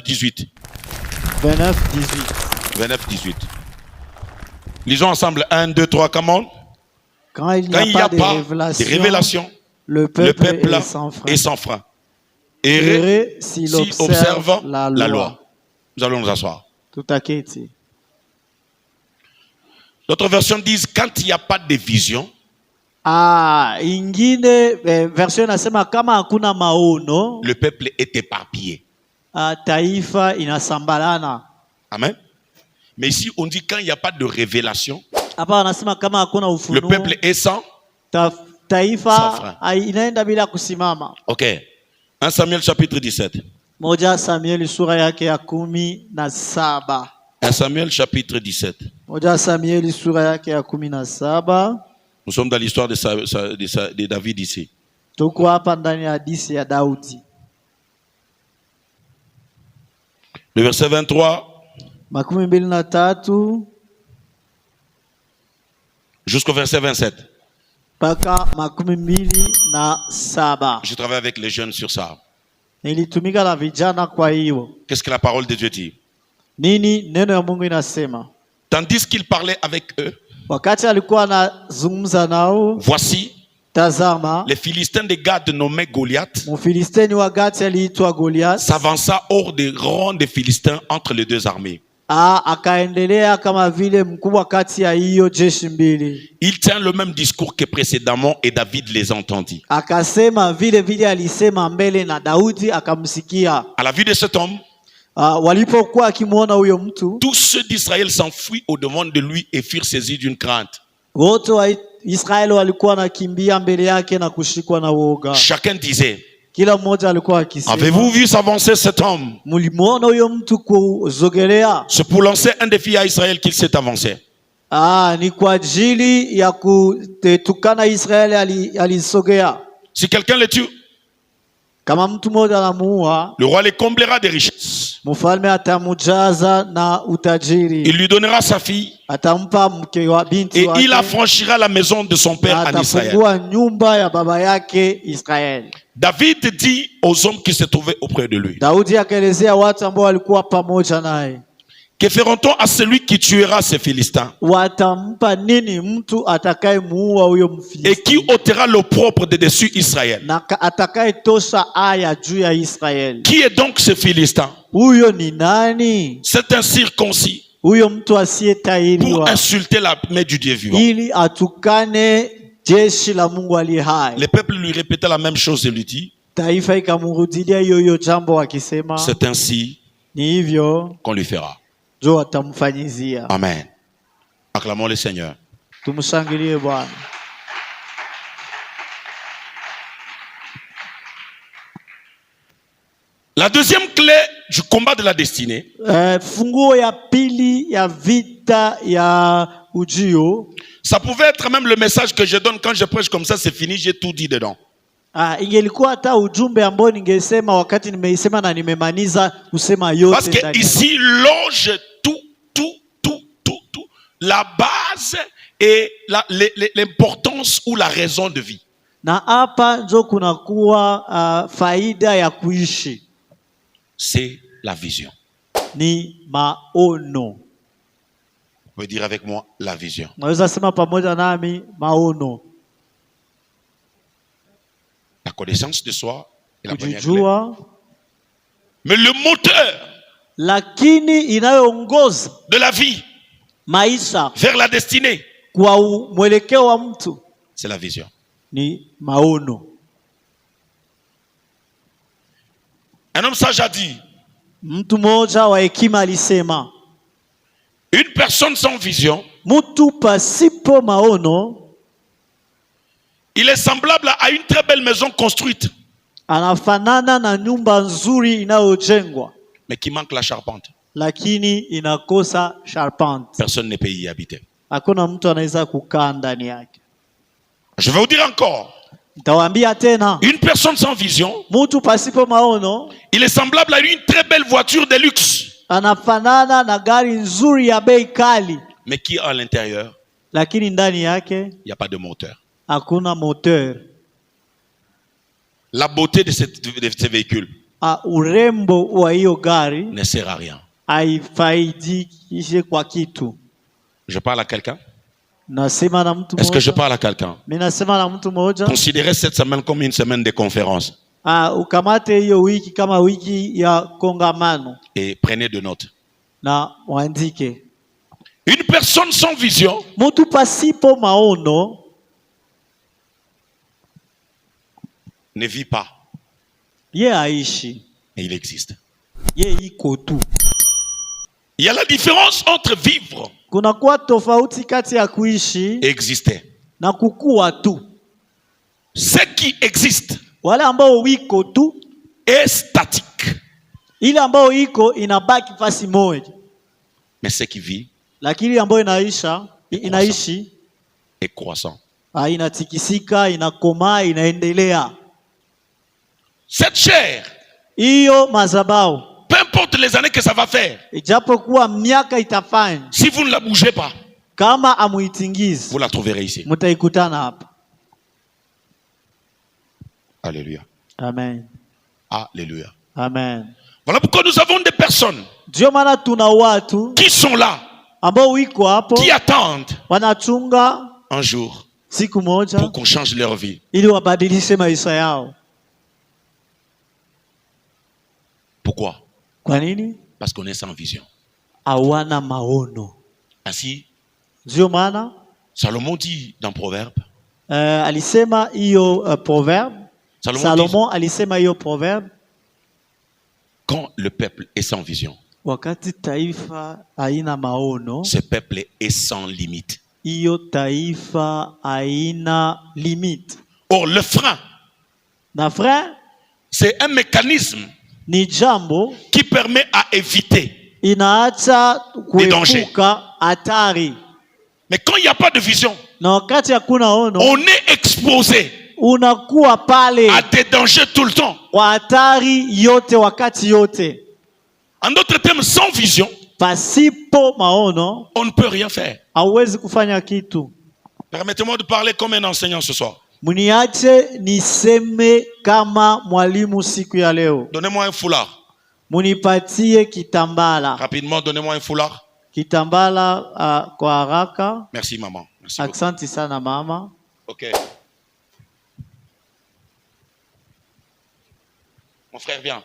18. 29, 18. 29, 18. Lisons ensemble 1, 2, 3, come on. Quand il n'y a pas de révélation, le peuple est sans frein. Heureux s'il observe la loi. Nous allons nous asseoir. Tout à fait. D'autres versions disent quand il n'y a pas de vision. Ingine version nasema kama hakuna maono, le peuple est éparpillé. Taifa inasambalana. Amen. Mais ici on dit quand il n'y a pas de révélation, hapa anasema kama hakuna ufunuo, le peuple est sans taifa inaenda bila kusimama. OK. 1 Samuel chapitre 17. Moja Samuel sura yake ya 17. 1 Samuel chapitre 17. Moja Samuel sura yake ya 17. Nous sommes dans l'histoire de David ici. Tuko hapa ndani ya hadithi ya Daudi. Le verset 23 jusqu'au verset 27. Paka 27. Je travaille avec les jeunes sur ça. Nilitumika na vijana kwa hiyo. Qu'est-ce que la parole de Dieu dit? Nini neno ya Mungu inasema? Tandis qu'il parlait avec eux, wakati alikuwa anazungumza nao, voici, tazama, les Philistins de Gad nommés Goliath Mfilistini wa Gati aliitwa Goliath s'avança hors des rangs des Philistins entre les deux armées. Akaendelea kama vile mkubwa kati ya hiyo jeshi mbili. Il tient le même discours que précédemment et David les entendit. Akasema vile vile alisema mbele na Daudi akamsikia. À la vue de cet homme, walipokuwa akimuona huyo mtu, tous ceux d'Israël s'enfuient au devant de lui et furent saisis d'une crainte. Wote wa Israeli walikuwa nakimbia mbele yake na kushikwa na woga. Chacun disait, kila mmoja alikuwa akisema, avez-vous vu s'avancer cet homme? Mlimuona huyo mtu kuzogelea? C'est pour lancer un défi à Israël qu'il s'est avancé. Ni kwa ajili ya kutukana Israeli alisogea. Si quelqu'un le tue, kama mtu mmoja anamuua, le roi les comblera de richesses. Mfalme atamujaza na utajiri. Il lui donnera sa fille. Atampa mke wa binti et wake. Il affranchira la maison de son père en Israël. Atafungua nyumba ya baba yake Israeli. David dit aux hommes qui se trouvaient auprès de lui, Daudi akaelezea watu ambao walikuwa pamoja naye, que fera-t-on à celui qui tuera ces Philistins? Watampa nini mtu atakayemuua huyo Mfilisti? Et qui ôtera l'opprobre de dessus Israël? Na atakayetosha aya juu ya Israeli. Qui est donc ce Philistin? Huyo ni nani? C'est un circoncis. Huyo mtu asiyetahiriwa. Pour insulter la main du Dieu vivant. Ili atukane jeshi la Mungu aliye hai. Le peuple lui répétait la même chose et lui dit, taifa ikamrudilia hiyo jambo akisema, c'est ainsi ni hivyo qu'on lui fera. Jo atamfanyizia. Amen. Acclamons le Seigneur. Tumshangilie Bwana. La deuxième clé du combat de la destinée, funguo ya pili ya vita ya ujio, ça pouvait être même le message que je donne quand je prêche comme ça, c'est fini, j'ai tout dit dedans. Ingelikuwa hata ujumbe ambao ningesema wakati nimeisema na nimemaliza kusema yote. Parce que ici loge tout la base et l'importance ou la raison de vie. Na hapa ndio kunakuwa faida ya kuishi. C'est la vision. Ni maono. Vous pouvez dire avec moi la vision. Naweza sema pamoja nami maono. La connaissance de soi est la première clé. Mais le moteur lakini inayoongoza de la vie maisha vers la destinée, kwa mwelekeo wa mtu, c'est la vision. Ni maono. Un homme sage a dit, mtu mmoja wa hekima alisema, une personne sans vision, mtu pasipo maono, il est semblable à une très belle maison construite, anafanana na nyumba nzuri inayojengwa, mais qui manque la charpente. Lakini inakosa charpente. Personne ne peut y habiter. Hakuna mtu anaweza kukaa ndani yake. Je vais vous dire encore. Nitawaambia tena. Une personne sans vision, mtu pasipo maono, il est semblable à une très belle voiture de luxe, anafanana na gari nzuri ya bei kali, mais qui à l'intérieur, lakini ndani yake il n'y a pas de moteur. Hakuna moteur. La beauté de ces véhicules, urembo wa hiyo gari ne sert à rien. haifaidishe kwa kitu. Je parle à quelqu'un? Nasema na mtu Est-ce que je mmoja. parle à quelqu'un? Mimi nasema na mtu mmoja. Considérez cette semaine comme une semaine de conférence. Ukamate hiyo wiki kama wiki ya kongamano Et prenez de notes. na uandike. Une personne sans vision Mtu pasipo maono ne vit pas, ye aishi, mais il existe. ye iko tu. Il y a la différence entre vivre Kuna kuwa tofauti kati ya kuishi et exister. na kukua tu. Ce qui existe Wale ambao wiko tu, est statique, ile ambao iko inabaki fasi moja, mais ce qui vit lakini ambayo inaishi est croissant. inatikisika, inakomaa, inaendelea. Cette chair, Hiyo mazabao, peu importe les années que ça va faire, ijapokuwa miaka itafanya, si vous ne la bougez pas, kama amuitingizi, vous la trouverez ici. mtaikutana hapa. Alléluia. Amen. Alléluia. Amen. Voilà pourquoi nous avons des personnes Ndio maana tuna watu qui sont là, ambao wiko hapo qui attendent wanachunga un jour siku moja pour qu'on change leur vie. ili wabadilishe maisha yao. Pourquoi? Kwa nini? Parce qu'on est sans vision. Hawana maono. Ainsi, Ndio maana Salomon dit dans Proverbe, alisema hiyo proverbe. Salomon alisema hiyo proverbe, quand le peuple est sans vision, wakati taifa haina maono, ce peuple est sans limite. hiyo taifa haina limite. Or, le frein, Na frère, c'est un mécanisme ni jambo qui permet à éviter. inaacha kuepuka hatari. Mais quand il n'y a pas de vision, Na wakati hakuna ono, on est exposé unakuwa pale à des dangers tout le temps. kwa hatari yote wakati yote. En d'autres termes, sans vision, Pasipo maono on ne peut rien faire. hauwezi kufanya kitu. Permettez-moi de parler comme un enseignant ce soir. Muniache niseme kama mwalimu siku ya leo. Donnez-moi un foulard. Munipatie kitambala. Rapidement, donnez-moi un foulard. Kitambala kwa haraka. Merci, maman. Merci beaucoup. Asante sana mama. Ok. Mon frère, viens.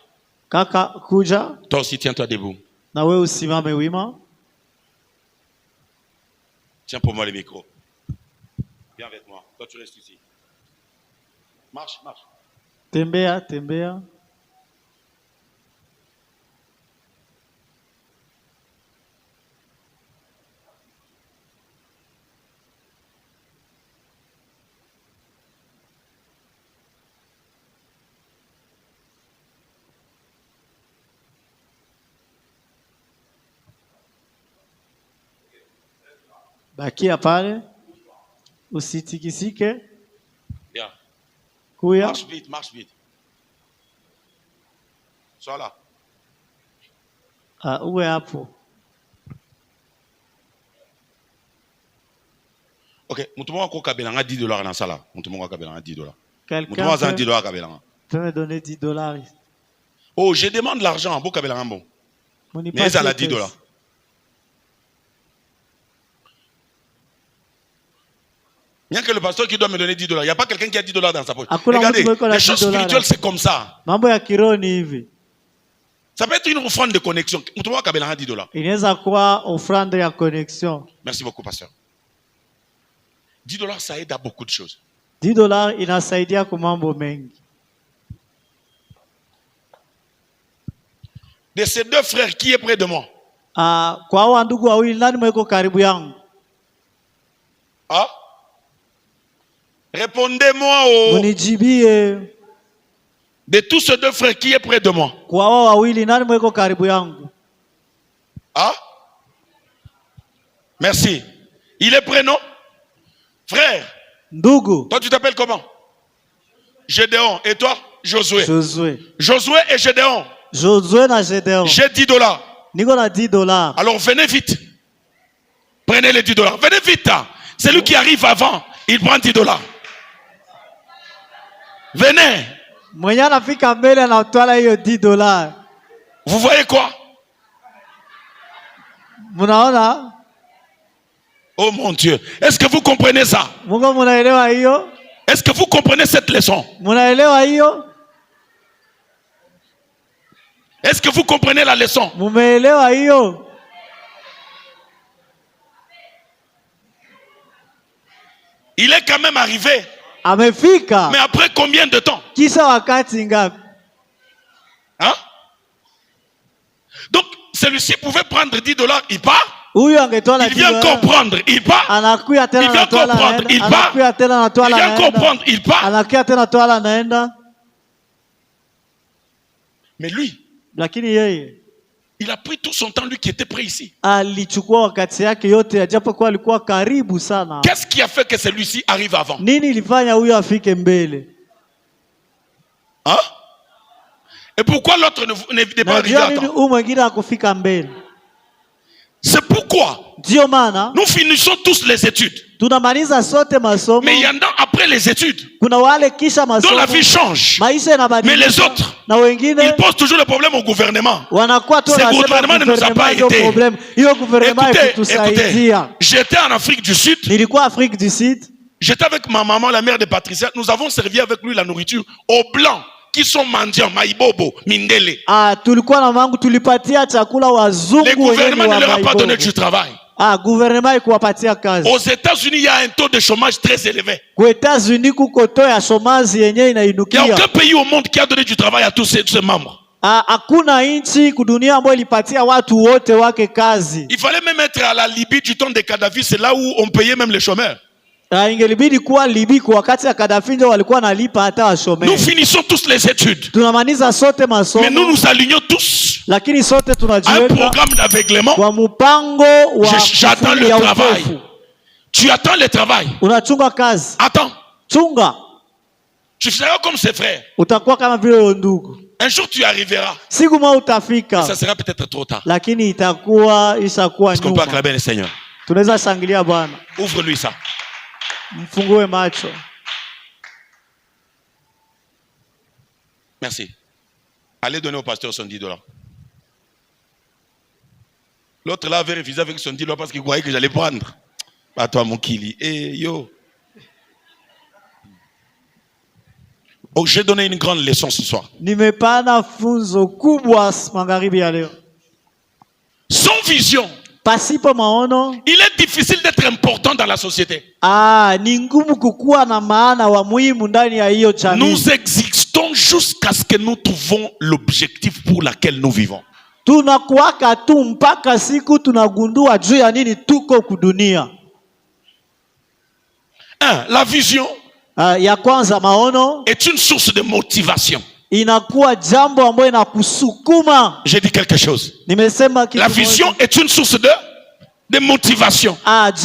Kaka kuja. Toi aussi, tiens-toi debout. Na wewe usimame wima. Tiens pour moi le micro. Viens avec moi. Toi, tu restes ici. Marche, marche. Tembea, tembea. Bakia pale. Usitikisike. Viens. Kuya. Marche vite, marche vite. Sois là. Uwe hapo. Ok, mutumo wako kabelanga $10 dans ça là. Mutumo wako kabelanga $10. Quelqu'un Mutumo wako $10 kabelanga. peut me donner $10. Oh, je demande l'argent, bon kabelanga bon. Mais ça a $10. Il n'y a que le pasteur qui doit me donner $10. Il n'y a pas quelqu'un qui a $10 dans sa poche. Regardez, les choses spirituelles, c'est comme ça. Mambo ya kiroho ni hivi. Ça peut être une offrande de connexion. Mutumo wako kabelanga $10. Inaweza kuwa offrande ya connexion. Merci beaucoup, pasteur. $10, ça aide à beaucoup de choses. $10 inasaidia kwa mambo mengi. De ces deux frères, qui est près de moi? Kwa hao ndugu wawili nani mweko karibu yangu? Ah? Répondez-moi au... Munijibie. De tous ces deux frères, qui est près de moi? Kwa hao wawili nani mweko karibu yangu? Ah? Merci. Il est prêt, non? Frère. Ndugu. Toi, tu t'appelles comment? Gédéon. Et toi? Josué. Josué. Josué et Gédéon. Josué na Gédéon. J'ai $10. Niko na $10. Alors venez vite. Prenez les $10. Venez vite. Celui qui arrive avant, il prend $10. Venez. Mwenye anafika mbele anatwala hiyo $10. Vous voyez quoi? Munaona? Oh mon Dieu. Est-ce que vous comprenez ça? Mungu munaelewa hiyo? Est-ce que vous comprenez cette leçon? Munaelewa hiyo? Est-ce que vous comprenez la leçon? Mumeelewa hiyo? Il est quand même arrivé. Amefika. Mais après combien de temps? Kisa wakati ngapi? Hein? Donc, celui-ci pouvait prendre $10, il part. Il vient encore prendre, il part. Il vient encore prendre, il part. Il vient encore prendre, il part. Mais lui, il a pris tout son temps, lui qui était prêt ici. Qu'est-ce qui a fait que celui-ci arrive avant? Hein? Et pourquoi l'autre n'est pas arrivé à temps? C'est pourquoi nous finissons tous les études. Mais il y en a après les études dont la vie change. Mais les autres, ils posent toujours le problème au gouvernement. Ce gouvernement ne nous a pas aidés. Écoutez, j'étais en Afrique du Sud. J'étais avec ma maman, la mère de Patricia. Nous avons servi avec lui la nourriture aux blancs qui sont mendiants, maïbobo, mindele. Le gouvernement ne leur a pas donné du travail. Aux États-Unis, il y a un taux de chômage très élevé. Il n'y a aucun pays au monde qui a donné du travail à tous ses membres. Il fallait même être à la Libye du temps des Kadhafi, c'est là où on payait même les chômeurs. Nous finissons tous les études. Mais nous alignons tous à un programme d'aveuglement. J'attends le travail. Tu attends le travail. Attends. Tu seras comme ses frères. Un jour tu arriveras. Ça sera peut-être trop tard. Est-ce qu'on peut acclamer le Seigneur? Ouvre-lui ça. Merci. Allez donner au pasteur son $10. L'autre là avait refusé avec son $10 parce qu'il croyait que j'allais prendre. Pas toi mon kili. Eh yo. Oh, j'ai donné une grande leçon ce soir. Sans vision. Il est difficile d'être important dans la société. Nous existons jusqu'à ce que nous trouvons l'objectif pour lequel nous vivons. La vision est une source de motivation. J'ai dit quelque chose. La vision est une source de motivation. Vous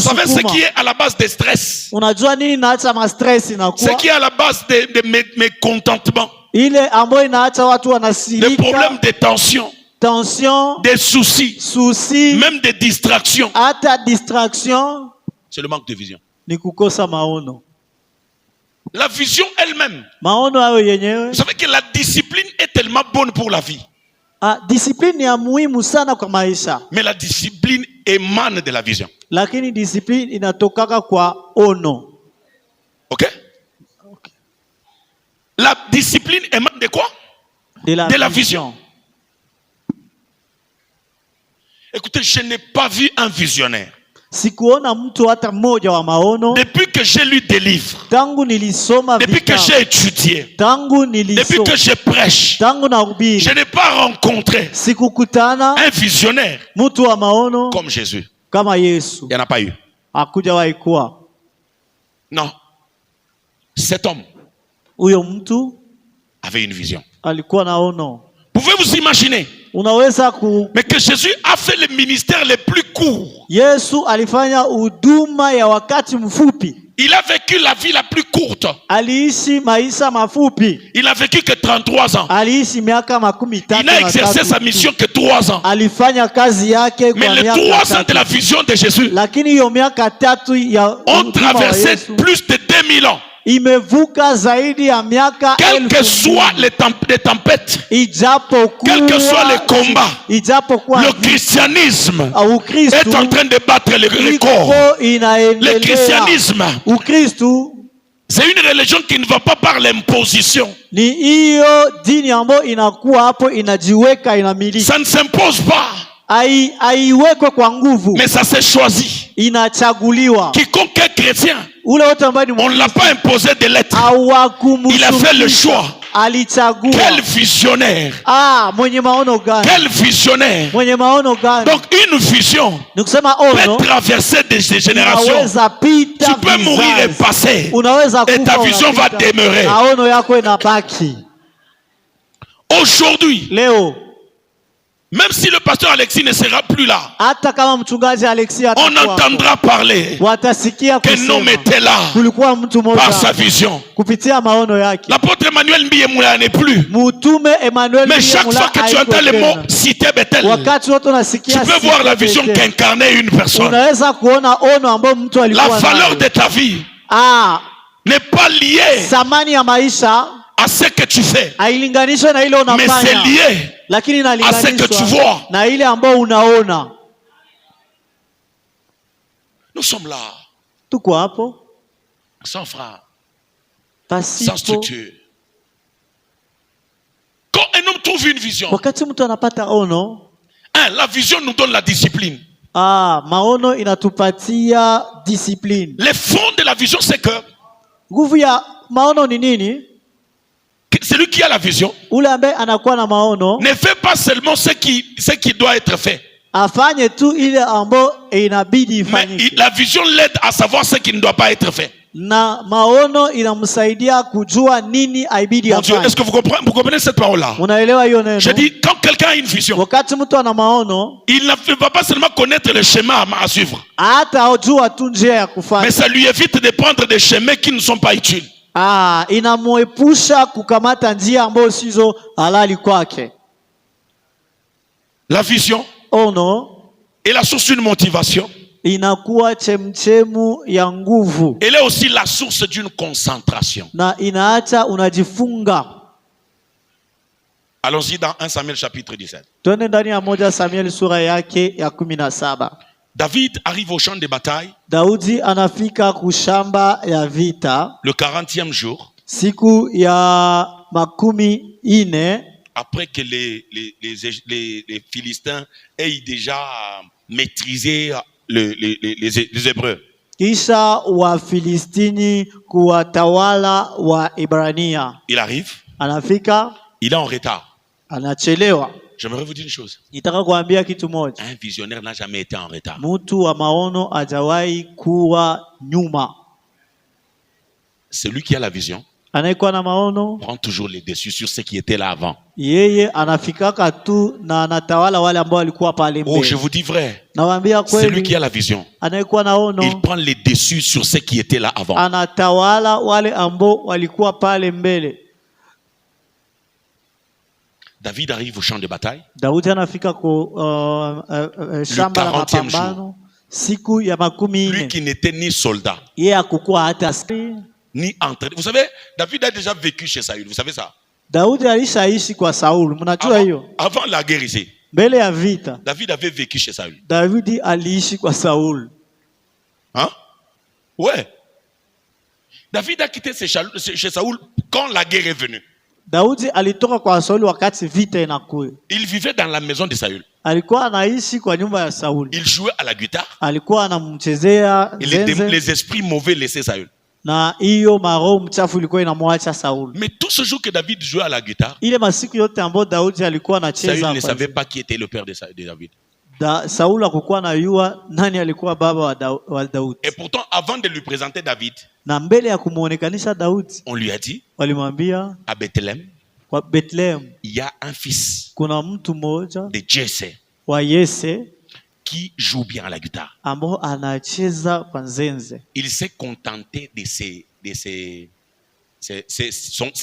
savez ce qui est à la base des stress? Ce qui est à la base de mécontentement? Le problème des tensions, des soucis, même des distractions. C'est le manque de vision. La vision elle-même. Vous savez que la discipline est tellement bonne pour la vie. Mais la discipline émane de la vision. Ok? La discipline émane de quoi? De la vision. Écoutez, je n'ai pas vu un visionnaire. Depuis que j'ai lu des livres, depuis que j'ai étudié, depuis que je prêche, je n'ai pas rencontré un visionnaire comme Jésus. Il n'y en a pas eu. Non. Cet homme avait une vision. Pouvez-vous imaginer? Mais que Jésus a fait le ministère le plus court. Il a vécu la vie la plus courte. Il a vécu que 33 ans. Il n'a exercé sa mission que 3 ans. Mais les 3 ans de la vision de Jésus ont traversé plus de 2000 ans. imevuka zaidi ya miaka quelles que soient les tempêtes, quels que soient les combats, le christianisme est en train de battre les records. Le christianisme, c'est une religion qui ne va pas par l'imposition. Ça ne s'impose pas, mais ça s'est choisi. Quiconque est chrétien, on ne l'a pas imposé de l'être. Il a fait le choix. Quel visionnaire! Quel visionnaire! Donc une vision peut traverser des générations. Tu peux mourir et passer, et ta vision va demeurer. Aujourd'hui, même si le pasteur Alexis ne sera plus là, on entendra parler qu'un homme était là par sa vision. L'apôtre Emmanuel Mbiyemula n'est plus. Mais chaque fois que tu entends le mot cité Bethel, tu peux voir la vision qu'incarnait une personne. La valeur de ta vie n'est pas liée à ce que tu fais, mais c'est lié à ce que tu vois. Nous sommes là, sans frein, sans structure. Quand un homme trouve une vision, la vision nous donne la discipline. Le fond de la vision, c'est que celui qui a la vision ne fait pas seulement ce qui doit être fait, mais la vision l'aide à savoir ce qui ne doit pas être fait. Mon Dieu, est-ce que vous comprenez cette parole-là? Je dis, quand quelqu'un a une vision, il ne va pas seulement connaître le chemin à suivre, mais ça lui évite de prendre des chemins qui ne sont pas utiles. Inamuepusha kukamata njia ambayo sizo halali kwake. La vision est la source d'une motivation. Inakuwa chemchemu ya nguvu. Elle est aussi la source d'une concentration. Na inaacha unajifunga. Allons-y dans 1 Samuel chapitre 17. Twende ndani ya 1 Samuel sura yake ya 17. David arrive au champ de bataille. Daudi anafika kushamba ya vita. Le 40e jour. Siku ya 40. Après que les Philistins aient déjà maîtrisé les Hébreux. Kisha wa Filistini kuwatawala wa Ibrania. Il arrive. Anafika. Il est en retard. Anachelewa. J'aimerais vous dire une chose. Un visionnaire n'a jamais été en retard. Celui qui a la vision prend toujours les dessus sur ce qui était là avant. Oh, je vous dis vrai. Celui qui a la vision, il prend les dessus sur ce qui était là avant. David arrive au champ de bataille. Le 40e jour. Lui qui n'était ni soldat, ni entraîné. Vous savez, David a déjà vécu chez Saül. Vous savez ça? Avant la guerre ici, David avait vécu chez Saül. Hein? Ouais. David a quitté chez Saül quand la guerre est venue. Il vivait dans la maison de Saül. Il jouait à la guitare. Et les esprits mauvais laissaient Saül. Mais tout ce jour que David jouait à la guitare, Saül ne savait pas qui était le père de David. Et pourtant, avant de lui présenter David, on lui a dit, à Bethléem, il y a un fils de Jesse qui joue bien à la guitare. Il s'est contenté de ses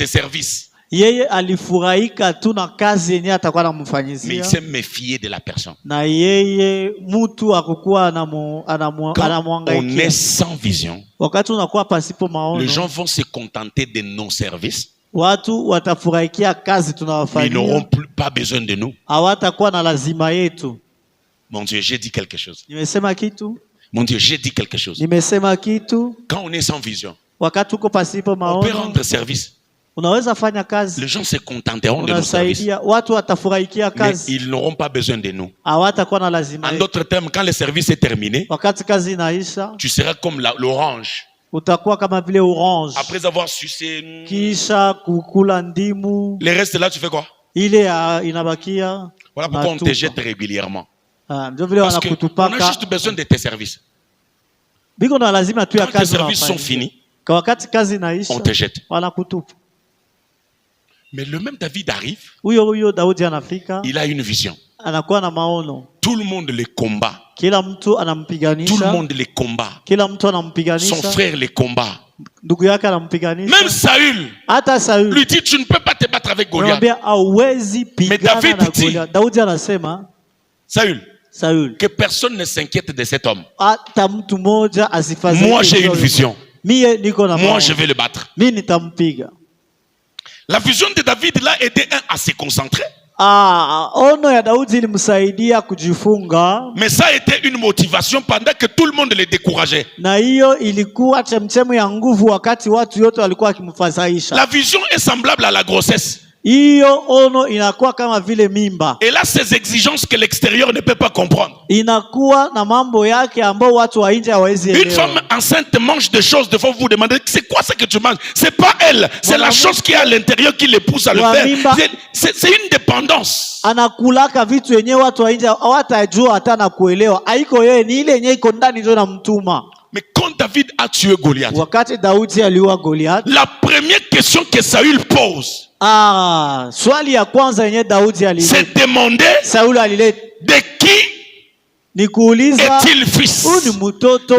services. Yeye alifurahika tu na kazi yenye atakuwa anamfanyizia. Mais il s'est méfié de la personne. Na yeye mtu akukua anamwangaikia. On est sans vision. Wakati unakuwa pasipo maono, les gens vont se contenter de nos services. Watu watafurahikia kazi tunawafanyia. Ils n'auront pas besoin de nous. Hawatakuwa na lazima yetu. Mon Dieu, j'ai dit quelque chose. Nimesema kitu? Mon Dieu, j'ai dit quelque chose. Nimesema kitu? Quand on est sans vision, wakati uko pasipo maono, on peut rendre service. Unaweza fanya kazi. Les gens se contenteront de nos services. Watu watafurahikia kazi. Mais ils n'auront pas besoin de nous. Hawatakuwa na lazima. En d'autres termes, quand le service est terminé, wakati kazi inaisha, tu seras comme l'orange. Utakuwa kama vile orange. Après avoir sucé, kisha kukula ndimu. Le reste là, tu fais quoi? Ile inabakia. Voilà pourquoi on te jette régulièrement. Parce qu'on a juste besoin de tes services. Quand tes services sont finis, on te jette. Mais le même David arrive, il a une vision. Tout le monde les combat. Tout le monde les combat. Son frère les combat. Même Saül lui dit, tu ne peux pas te battre avec Goliath. Mais David dit, Saül, que personne ne s'inquiète de cet homme. Moi j'ai une vision. Moi je vais le battre. La vision de David l'a aidé à se concentrer. Mais ça a été une motivation pendant que tout le monde le décourageait. La vision est semblable à la grossesse. Elle a ces exigences que l'extérieur ne peut pas comprendre. Une femme enceinte mange des choses, des fois vous vous demandez c'est quoi ce que tu manges. C'est pas elle, c'est la chose qui est à l'intérieur qui les pousse à le faire. C'est une dépendance. Mais quand David a tué Goliath, la première question que Saül pose, c'est demander de qui est-il fils?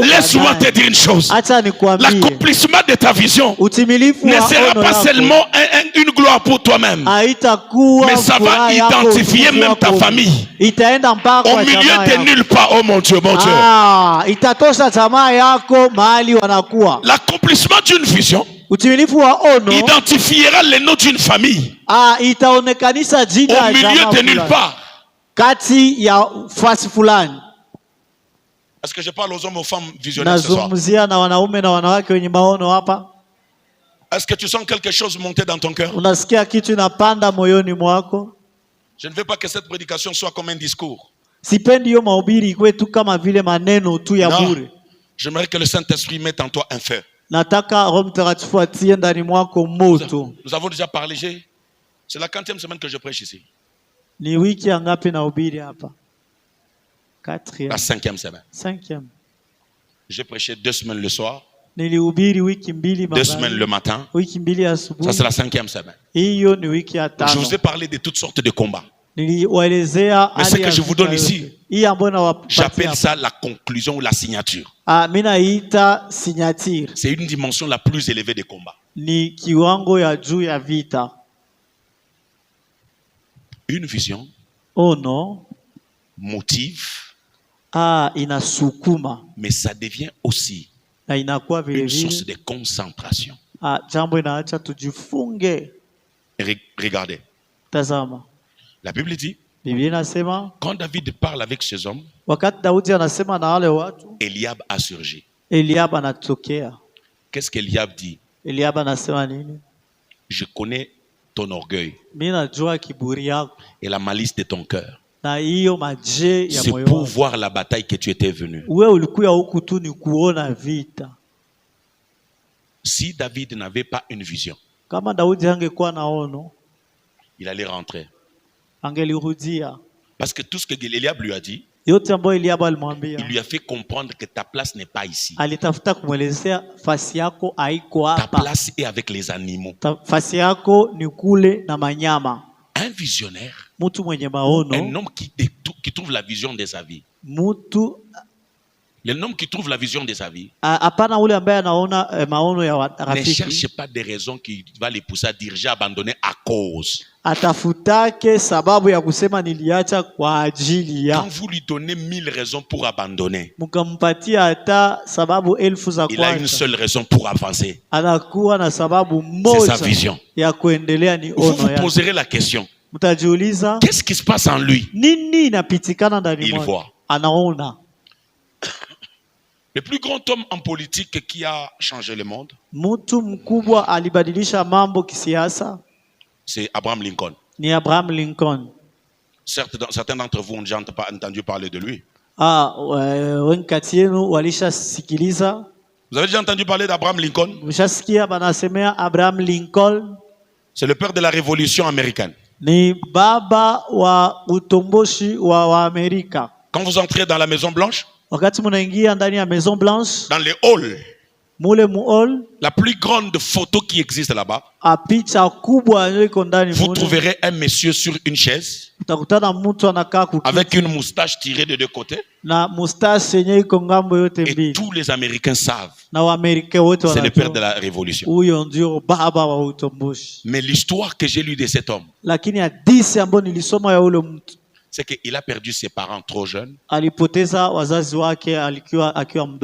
Laisse-moi te dire une chose. L'accomplissement de ta vision ne sera pas seulement une gloire pour toi-même, mais ça va identifier même ta famille. Au milieu de nulle part, oh mon Dieu, mon Dieu. L'accomplissement d'une vision identifiera le nom d'une famille. Au milieu de nulle part. Est-ce que je parle aux hommes et aux femmes visionnaires ce soir? Est-ce que tu sens quelque chose monter dans ton cœur? Je ne veux pas que cette prédication soit comme un discours. Non. J'aimerais que le Saint-Esprit mette en toi un feu. Nous avons déjà parlé. C'est la 4e semaine que je prêche ici. La 5e semaine. J'ai prêché 2 semaines le soir, 2 semaines le matin. Ça c'est la 5e semaine. Je vous ai parlé de toutes sortes de combats. Mais ce que je vous donne ici, j'appelle ça la conclusion ou la signature. C'est une dimension la plus élevée des combats. Une vision motive, mais ça devient aussi une source de concentration. Regardez. La Bible dit, quand David parle avec ces hommes, Eliab a surgi. Qu'est-ce qu'Eliab dit? Je connais ton orgueil et la malice de ton cœur. C'est pour voir la bataille que tu étais venu. Si David n'avait pas une vision, il allait rentrer. Parce que tout ce que Eliab lui a dit, il lui a fait comprendre que ta place n'est pas ici. Ta place est avec les animaux. Un visionnaire, un homme qui trouve la vision de sa vie, L'homme qui trouve la vision de sa vie ne cherche pas des raisons qui va les pousser à dire j'ai abandonné à cause. Quand vous lui donnez 1000 raisons pour abandonner, il a une seule raison pour avancer. C'est sa vision. Vous vous poserez la question, qu'est-ce qui se passe en lui? Il voit. Le plus grand homme en politique qui a changé le monde, c'est Abraham Lincoln. Certains d'entre vous ont déjà entendu parler de lui. Vous avez déjà entendu parler d'Abraham Lincoln? C'est le père de la révolution américaine. Quand vous entrez dans la Maison Blanche, dans les halls, la plus grande photo qui existe là-bas, vous trouverez un monsieur sur une chaise avec une moustache tirée de deux côtés. Et tous les Américains savent c'est le père de la révolution. Mais l'histoire que j'ai lue de cet homme, c'est qu'il a perdu ses parents trop jeunes. Il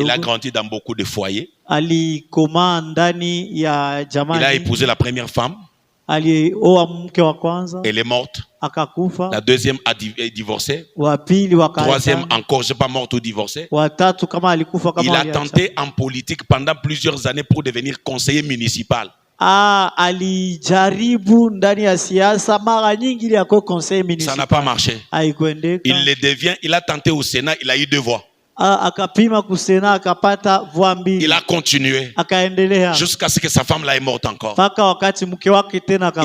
a grandi dans beaucoup de foyers. Il a épousé la première femme. Elle est morte. La deuxième a divorcé. Troisième encore, je ne sais pas, morte ou divorcée. Il a tenté en politique pendant plusieurs années pour devenir conseiller municipal. Ça n'a pas marché. Il a tenté au Sénat, il a eu 2 voix. Il a continué jusqu'à ce que sa femme là est morte encore.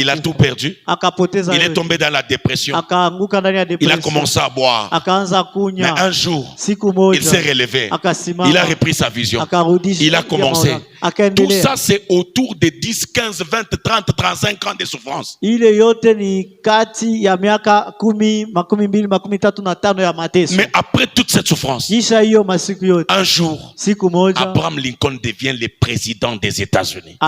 Il a tout perdu. Il est tombé dans la dépression. Il a commencé à boire. Mais un jour, il s'est relevé. Il a repris sa vision. Il a commencé. Tout ça, c'est autour de 10, 15, 20, 30, 35 ans de souffrance. Mais après toute cette souffrance, un jour, Abraham Lincoln devient le président des États-Unis.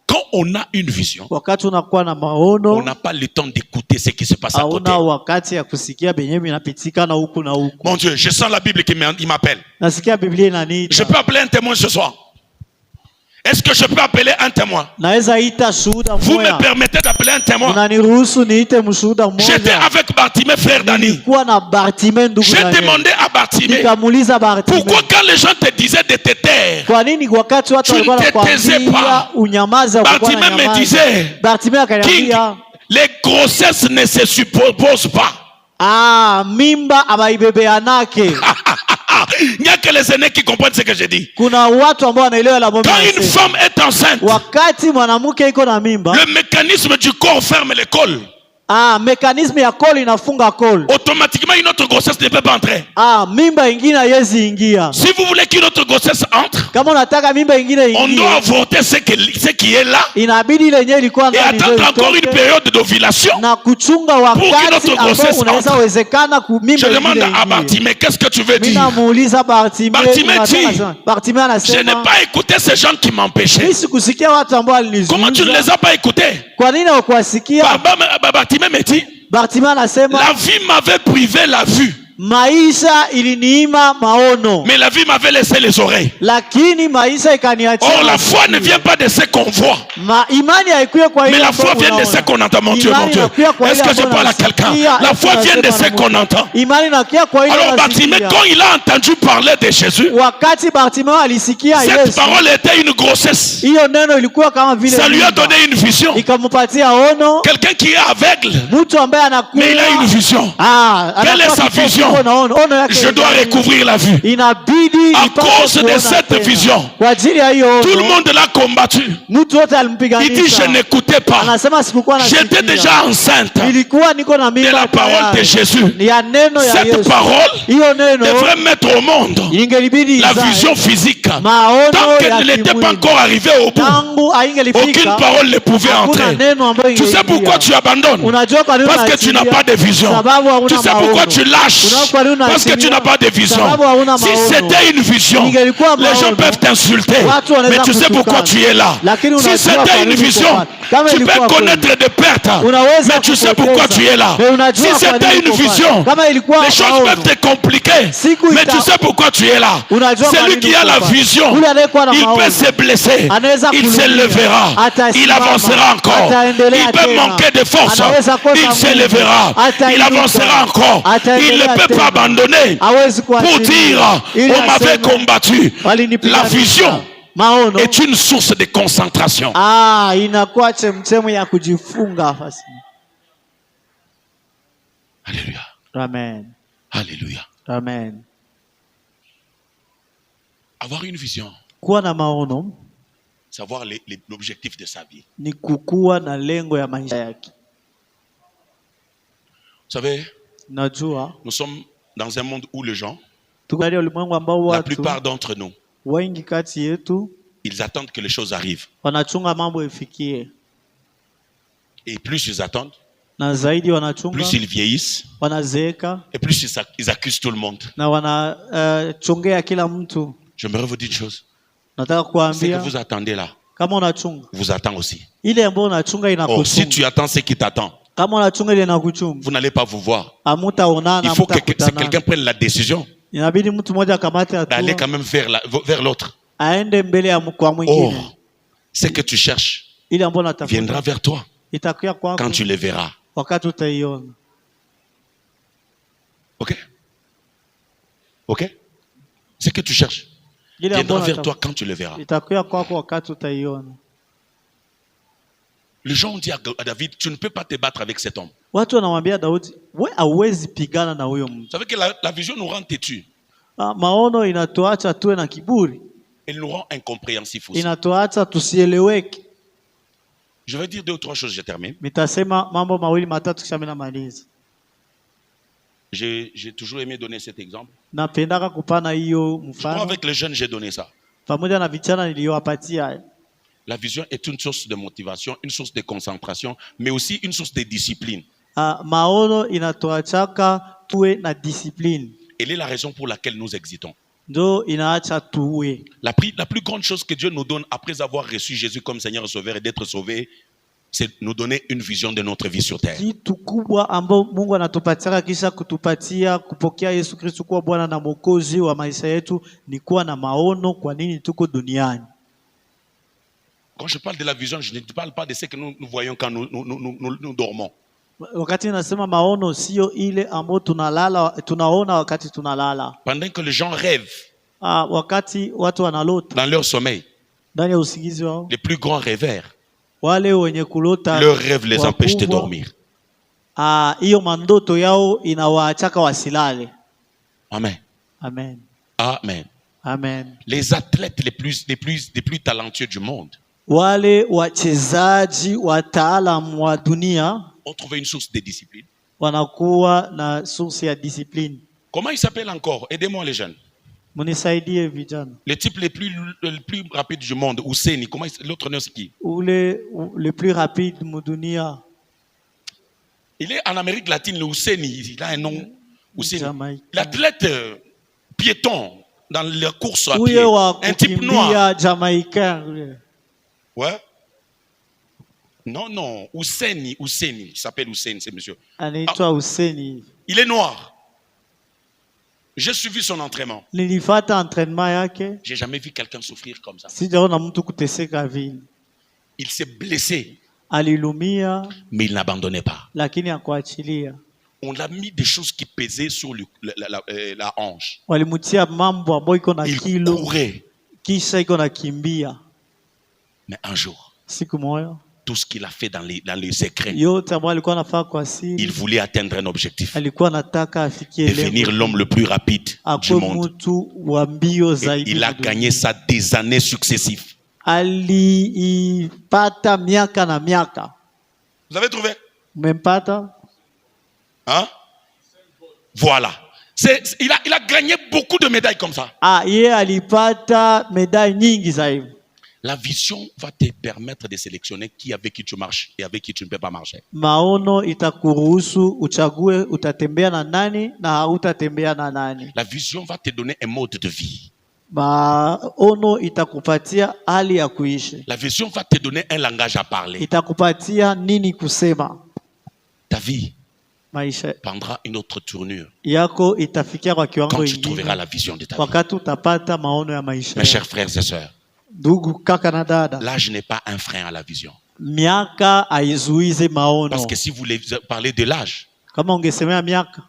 Quand on a une vision, on n'a pas le temps d'écouter ce qui se passe à côté. Mon Dieu, je sens la Bible qui m'appelle. Je peux appeler un témoin ce soir. Est-ce que je peux appeler un témoin? Vous me permettez d'appeler un témoin? J'étais avec Bartimée, frère Dani. J'ai demandé à Bartimée, pourquoi quand les gens te disaient de te taire, tu ne te taisais pas? Bartimée me disait, King, les grossesses ne se supposent pas. Il n'y a que les aînés qui comprennent ce que je dis. Quand une femme est enceinte, le mécanisme du corps ferme le col. Automatiquement une autre grossesse ne peut pas entrer. Si vous voulez qu'une autre grossesse entre, on doit avorter ce qui est là et attendre encore une période d'ovulation pour qu'une autre grossesse entre. Je demande à Bartimée, qu'est-ce que tu veux dire? Bartimée dit, je n'ai pas écouté ces gens qui m'empêchaient. Comment tu ne les as pas écoutés? Bartimée me dit, la vie m'avait privé la vue. Mais la vie m'avait laissé les oreilles. Or la foi ne vient pas de ce qu'on voit, mais la foi vient de ce qu'on entend. Mon Dieu, mon Dieu, est-ce que je parle à quelqu'un? La foi vient de ce qu'on entend. Alors Bartimée, quand il a entendu parler de Jésus, cette parole était une grossesse. Ça lui a donné une vision. Quelqu'un qui est aveugle, mais il a une vision. Quelle est sa vision? Je dois recouvrir la vue. À cause de cette vision, tout le monde l'a combattu. Il dit, je n'écoutais pas. J'étais déjà enceinte de la parole de Jésus. Cette parole devrait mettre au monde la vision physique. Tant qu'elle n'était pas encore arrivée au bout, aucune parole ne pouvait entrer. Tu sais pourquoi tu abandonnes? Parce que tu n'as pas de vision. Tu sais pourquoi tu lâches? Parce que tu n'as pas de vision. Si c'était une vision, les gens peuvent t'insulter. Mais tu sais pourquoi tu es là. Si c'était une vision, tu peux connaître des pertes. Mais tu sais pourquoi tu es là. Si c'était une vision, les choses peuvent te compliquer. Mais tu sais pourquoi tu es là. Celui qui a la vision, il peut se blesser. Il se lèvera. Il avancera encore. Il peut manquer de force. Il se lèvera. Il avancera encore. Il ne peut pas abandonner pour dire on m'avait combattu. La vision est une source de concentration. Alléluia. Amen. Alléluia. Amen. Avoir une vision, savoir l'objectif de sa vie. Vous savez, nous sommes dans un monde où les gens, la plupart d'entre nous, ils attendent que les choses arrivent. Et plus ils attendent, plus ils vieillissent, et plus ils accusent tout le monde. J'aimerais vous dire une chose. Ce que vous attendez là, vous attend aussi. Or, si tu attends ce qui t'attend, vous n'allez pas vous voir. Il faut que quelqu'un prenne la décision d'aller quand même vers l'autre. Or, ce que tu cherches viendra vers toi quand tu le verras. Ok? Ok? Ce que tu cherches viendra vers toi quand tu le verras. Les gens ont dit à David, tu ne peux pas te battre avec cet homme. Vous savez que la vision nous rend têtus. Elle nous rend incompréhensifs aussi. Je vais dire 2 ou 3 choses, je termine. J'ai toujours aimé donner cet exemple. Je crois avec les jeunes, j'ai donné ça. La vision est une source de motivation, une source de concentration, mais aussi une source de discipline. Elle est la raison pour laquelle nous existons. La plus grande chose que Dieu nous donne après avoir reçu Jésus comme Seigneur et Sauveur et d'être sauvé, c'est nous donner une vision de notre vie sur terre. Quand je parle de la vision, je ne parle pas de ce que nous voyons quand nous dormons. Pendant que les gens rêvent dans leur sommeil, les plus grands rêveurs, leurs rêves les empêchent de dormir. Amen. Amen. Amen. Amen. Les athlètes les plus talentueux du monde ont trouvé une source de discipline. Comment il s'appelle encore? Aidez-moi les jeunes. Les types les plus rapides du monde, Ouseni, comment l'autre nom c'est qui? Le plus rapide Moudunia. Il est en Amérique latine, le Ouseni, il a un nom. L'athlète piéton dans la course à pied, un type noir. Jamaïcain. Ouais. Non, Ouseni, il s'appelle Ouseni, c'est monsieur. Il est noir. J'ai suivi son entraînement. J'ai jamais vu quelqu'un souffrir comme ça. Il s'est blessé. Mais il n'abandonnait pas. On l'a mis des choses qui pesaient sur la hanche. Il courait. Mais un jour, tout ce qu'il a fait dans les secrets, il voulait atteindre un objectif. Devenir l'homme le plus rapide du monde. Et il a gagné ça des années successives. Vous avez trouvé? Hein? Voilà. Il a gagné beaucoup de médailles comme ça. La vision va te permettre de sélectionner avec qui tu marches et avec qui tu ne peux pas marcher. Maono itakuruhusu uchague utatembea na nani na hautatembea na nani. La vision va te donner un mode de vie. Maono itakupatia hali ya kuishi. La vision va te donner un langage à parler. Itakupatia nini kusema. Ta vie maisha prendra une autre tournure yako itafikia kwa kiwango quand tu trouveras la vision de ta vie. Wakati utapata maono ya maisha. Mes chers frères et sœurs, l'âge n'est pas un frein à la vision. Miaka haizuize maono. Parce que si vous voulez parler de l'âge, kama ungesemea miaka,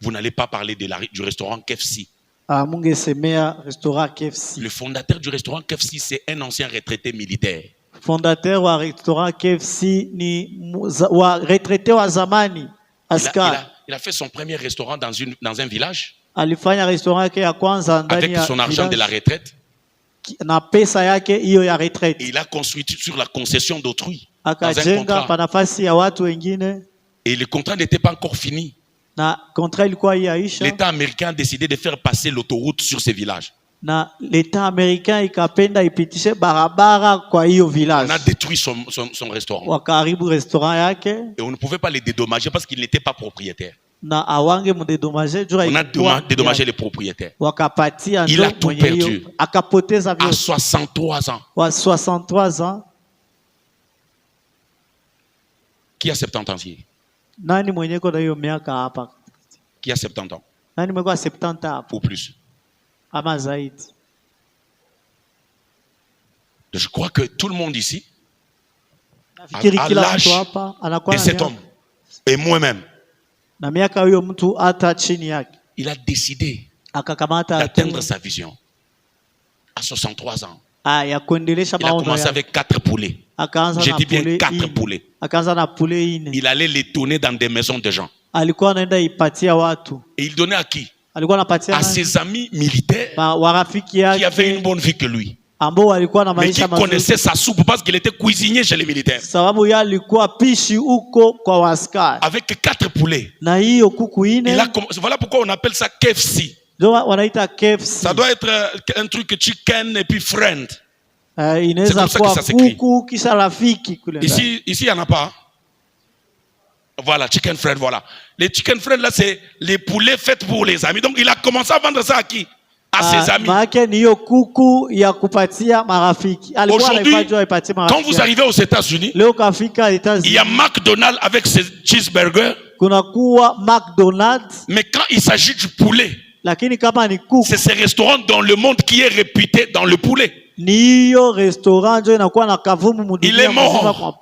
vous n'allez pas parler du restaurant KFC. Mungesemea restaurant KFC. Le fondateur du restaurant KFC, c'est un ancien retraité militaire. Fondateur wa restaurant KFC ni wa retraité wa zamani askari. Il a fait son premier restaurant dans un village. Alifanya restaurant yake ya kwanza ndani ya avec son argent de la retraite. Na pesa yake hiyo ya retraite. Et il a construit sur la concession d'autrui. Akajenga pa nafasi ya watu wengine. Et le contrat n'était pas encore fini. Na contrat ilikuwa yaisha. L'État américain a décidé de faire passer l'autoroute sur ces villages. Na l'État américain ikapenda ipitishe barabara kwa hiyo village. On a détruit son restaurant. Wakaribu restaurant yake. Et on ne pouvait pas les dédommager parce qu'il n'était pas propriétaire. Na awange mudédommager jura on a dédommagé les propriétaires. Wakapatia il a tout perdu. Akapoteza à 63 ans. Wa 63 ans. Qui a 70 ans ici? Nani mwenye ko na hiyo miaka hapa? Qui a 70 ans? Nani mwenye ko 70 hapa? Ou plus. Ama zaidi. Je crois que tout le monde ici, à l'âge de cet homme et moi-même, na miaka huyo mtu hata chini yake, il a décidé d'atteindre sa vision à 63 ans. Il a commencé avec 4 poulets. J'ai dit bien 4 poulets. Il allait les donner dans des maisons de gens. Et il donnait à qui? À ses amis militaires qui avaient une bonne vie que lui. Mais qui connaissait sa soupe parce qu'il était cuisinier chez les militaires. Avec 4 poulets. Voilà pourquoi on appelle ça KFC. Ça doit être un truc chicken et puis friend. C'est comme ça que ça s'écrit. Ici, il n'y en a pas. Voilà, chicken friend, voilà. Les chicken friend là, c'est les poulets faits pour les amis. Donc il a commencé à vendre ça à qui? À ses amis. Aujourd'hui, quand vous arrivez aux États-Unis, il y a McDonald's avec ses cheeseburgers. Mais quand il s'agit du poulet, c'est ces restaurants dans le monde qui est réputé dans le poulet. Il est mort.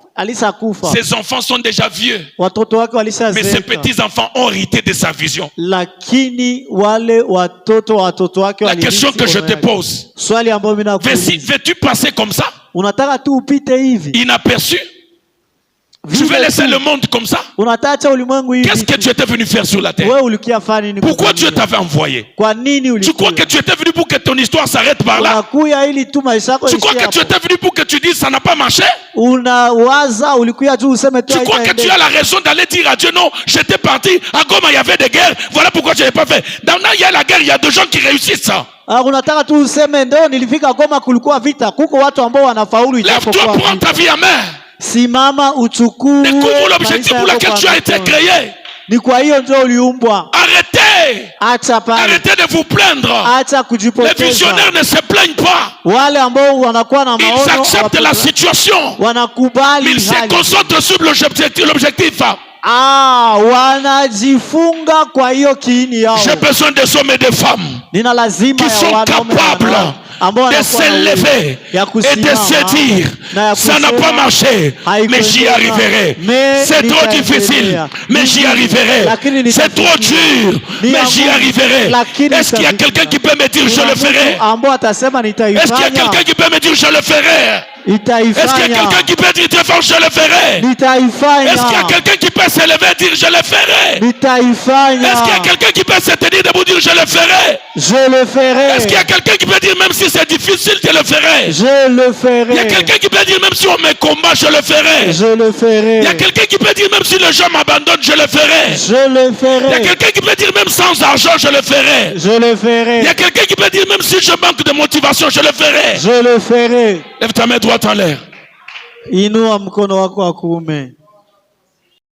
Ses enfants sont déjà vieux. Mais ses petits-enfants ont hérité de sa vision. La question que je te pose, veux-tu passer comme ça, inaperçu? Tu veux laisser le monde comme ça? Qu'est-ce que tu étais venu faire sur la terre? Pourquoi Dieu t'avait envoyé? Tu crois que tu étais venu pour que ton histoire s'arrête par là? Tu crois que tu étais venu pour que tu dises ça n'a pas marché? Tu crois que tu as la raison d'aller dire à Dieu non, j'étais parti, à Goma il y avait des guerres, voilà pourquoi je n'ai pas fait. Dans il y a la guerre, il y a des gens qui réussissent ça. Lève-toi, prends ta vie à main. Découvre l'objectif pour lequel tu as été créé. Arrêtez de vous plaindre. Les visionnaires ne se plaignent pas. Ils acceptent la situation. Ils se concentrent sur l'objectif. J'ai besoin des hommes et des femmes qui sont capables de s'élever et de se dire ça n'a pas marché mais j'y arriverai, c'est trop difficile mais j'y arriverai, c'est trop dur mais j'y arriverai. Est-ce qu'il y a quelqu'un qui peut me dire je le ferai? Est-ce qu'il y a quelqu'un qui peut me dire je le ferai? Est-ce qu'il y a quelqu'un qui peut dire très fort, je le ferai? Est-ce qu'il y a quelqu'un qui peut s'élever et dire, je le ferai? Est-ce qu'il y a quelqu'un qui peut se tenir debout et dire, je le ferai? Je le ferai. Est-ce qu'il y a quelqu'un qui peut dire, même si c'est difficile, je le ferai? Je le ferai. Il y a quelqu'un qui peut dire, même si on me combat, je le ferai. Je le ferai. Il y a quelqu'un qui peut dire, même si les gens m'abandonnent, je le ferai. Je le ferai. Il y a quelqu'un qui peut dire, même sans argent, je le ferai. Je le ferai. Il y a quelqu'un qui peut dire, même si je manque de motivation, je le ferai. Je le ferai. Lève ta main droite en l'air. Inua mkono wako wa kuume.